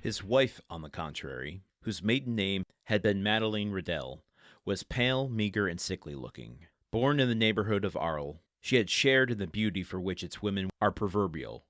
His wife, on the contrary, whose maiden name had been Madeleine Riddel, was pale, meager, and sickly-looking. Born in the neighborhood of Arles, she had shared in the beauty for which its women are proverbial,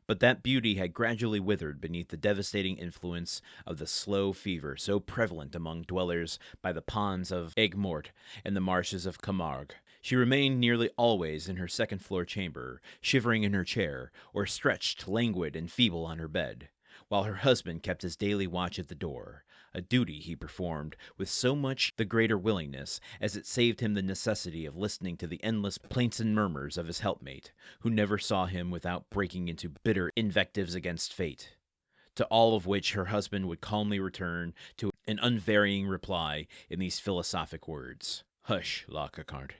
but that beauty had gradually withered beneath the devastating influence of the slow fever so prevalent among dwellers by the ponds of Aigues-Mortes and the marshes of Camargue. She remained nearly always in her second-floor chamber, shivering in her chair, or stretched languid and feeble on her bed, while her husband kept his daily watch at the door, a duty he performed with so much the greater willingness as it saved him the necessity of listening to the endless plaints and murmurs of his helpmate, who never saw him without breaking into bitter invectives against fate. To all of which her husband would calmly return to an unvarying reply in these philosophic words: "Hush, La Cocarde.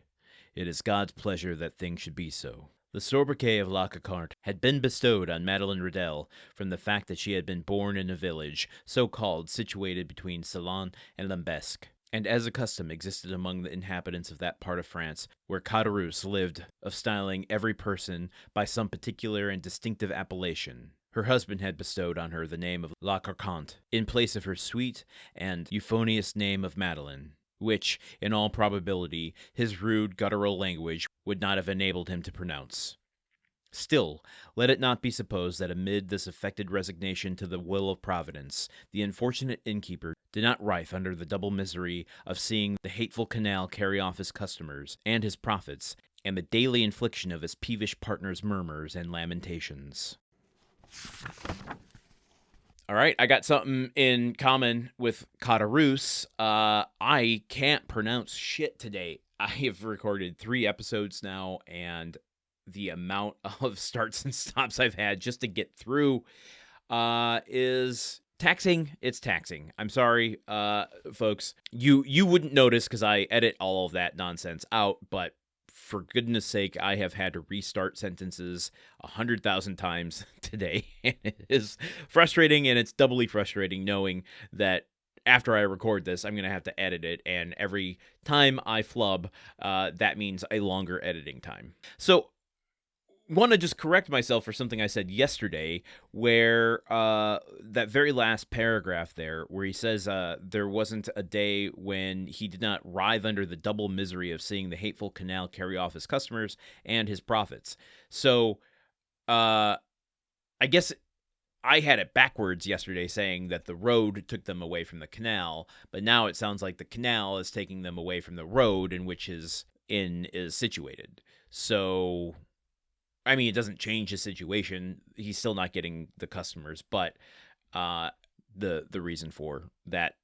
It is God's pleasure that things should be so." The sobriquet of La Cocarde had been bestowed on Madeleine Riddel from the fact that she had been born in a village, so called, situated between Salon and Lambesc, and as a custom existed among the inhabitants of that part of France where Caderousse lived, of styling every person by some particular and distinctive appellation. Her husband had bestowed on her the name of La Carcante, in place of her sweet and euphonious name of Madeleine, which, in all probability, his rude guttural language would not have enabled him to pronounce. Still, let it not be supposed that amid this affected resignation to the will of Providence, the unfortunate innkeeper did not writhe under the double misery of seeing the hateful canal carry off his customers and his profits, and the daily infliction of his peevish partner's murmurs and lamentations. All right, I got something in common with Caderousse. I can't pronounce shit today. I have recorded 3 episodes now, and the amount of starts and stops I've had just to get through is taxing. It's taxing. I'm sorry, folks. You wouldn't notice because I edit all of that nonsense out, but for goodness sake, I have had to restart sentences 100,000 times today. And it is frustrating, and it's doubly frustrating knowing that after I record this, I'm going to have to edit it. And every time I flub, that means a longer editing time. So want to just correct myself for something I said yesterday, where that very last paragraph there, where he says there wasn't a day when he did not writhe under the double misery of seeing the hateful canal carry off his customers and his profits. So I guess I had it backwards yesterday, saying that the road took them away from the canal, but now it sounds like the canal is taking them away from the road in which his inn is situated. So I mean, it doesn't change his situation. He's still not getting the customers, but the reason for that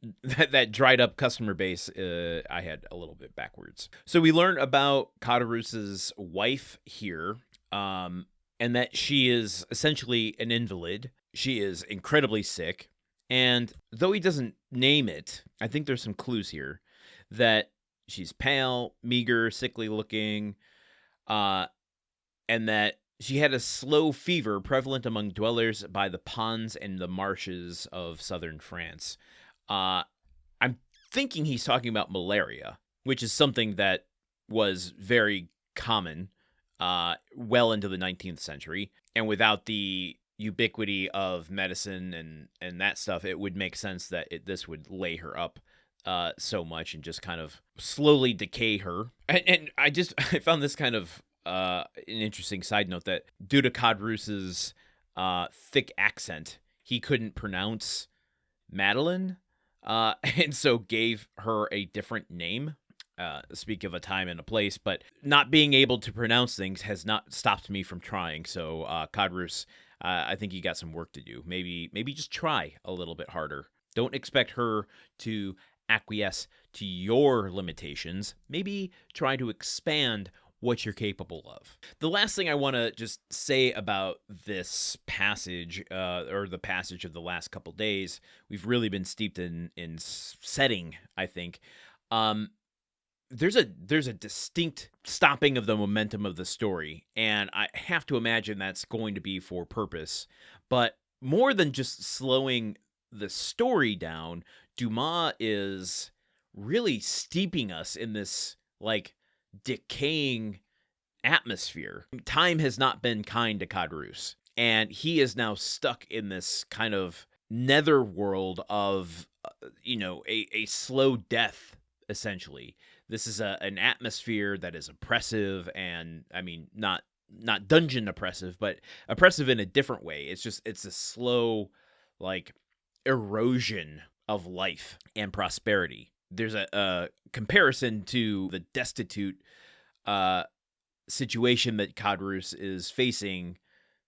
dried up customer base, I had a little bit backwards. So we learn about Caderousse's wife here, and that she is essentially an invalid. She is incredibly sick, and though he doesn't name it, I think there's some clues here that she's pale, meager, sickly looking, and that she had a slow fever prevalent among dwellers by the ponds and the marshes of southern France. I'm thinking he's talking about malaria, which is something that was very common well into the 19th century. And without the ubiquity of medicine and that stuff, it would make sense that this would lay her up so much and just kind of slowly decay her. And I found this kind of an interesting side note, that due to Caderousse's thick accent, he couldn't pronounce Madeleine, and so gave her a different name. Speak of a time and a place, but not being able to pronounce things has not stopped me from trying. So Caderousse, I think you got some work to do. Maybe just try a little bit harder. Don't expect her to acquiesce to your limitations. Maybe try to expand what you're capable of. The last thing I want to just say about this passage, or the passage of the last couple days, we've really been steeped in setting, I think. There's a distinct stopping of the momentum of the story, and I have to imagine that's going to be for purpose. But more than just slowing the story down, Dumas is really steeping us in this, like, decaying atmosphere. Time has not been kind to Caderousse, and he is now stuck in this kind of netherworld of, a slow death, essentially. This is an atmosphere that is oppressive, and, I mean, not dungeon oppressive, but oppressive in a different way. It's a slow, like, erosion of life and prosperity. There's a comparison to the destitute situation that Caderousse is facing,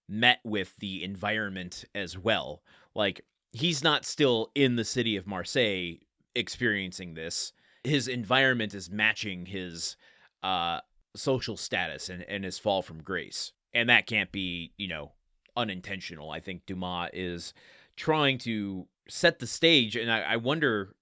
met with the environment as well. Like, he's not still in the city of Marseille experiencing this. His environment is matching his social status and his fall from grace. And that can't be, unintentional. I think Dumas is trying to set the stage, and I wonder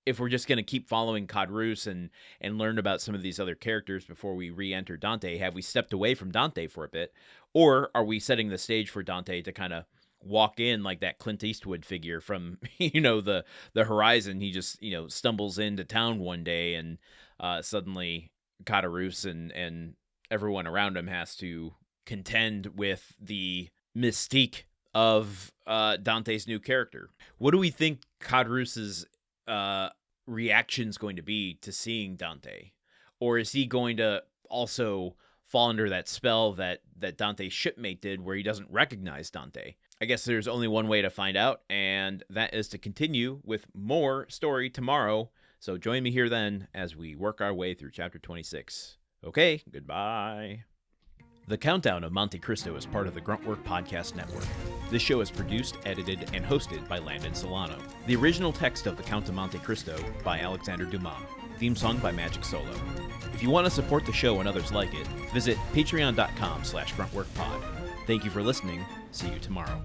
if we're just going to keep following Caderousse and learn about some of these other characters before we re-enter Dante. Have we stepped away from Dante for a bit? Or are we setting the stage for Dante to kind of walk in like that Clint Eastwood figure from, the horizon? He just, stumbles into town one day, and suddenly Caderousse and everyone around him has to contend with the mystique of Dante's new character. What do we think Caderousse's reaction's going to be to seeing Dante? Or is he going to also fall under that spell that Dante's shipmate did, where he doesn't recognize Dante? I guess there's only one way to find out, and that is to continue with more story tomorrow. So join me here then as we work our way through chapter 26. Okay, goodbye. The Countdown of Monte Cristo is part of the Gruntwork Podcast Network. This show is produced, edited, and hosted by Landon Solano. The original text of The Count of Monte Cristo by Alexandre Dumas. Theme song by Magic Solo. If you want to support the show and others like it, visit patreon.com/gruntworkpod. Thank you for listening. See you tomorrow.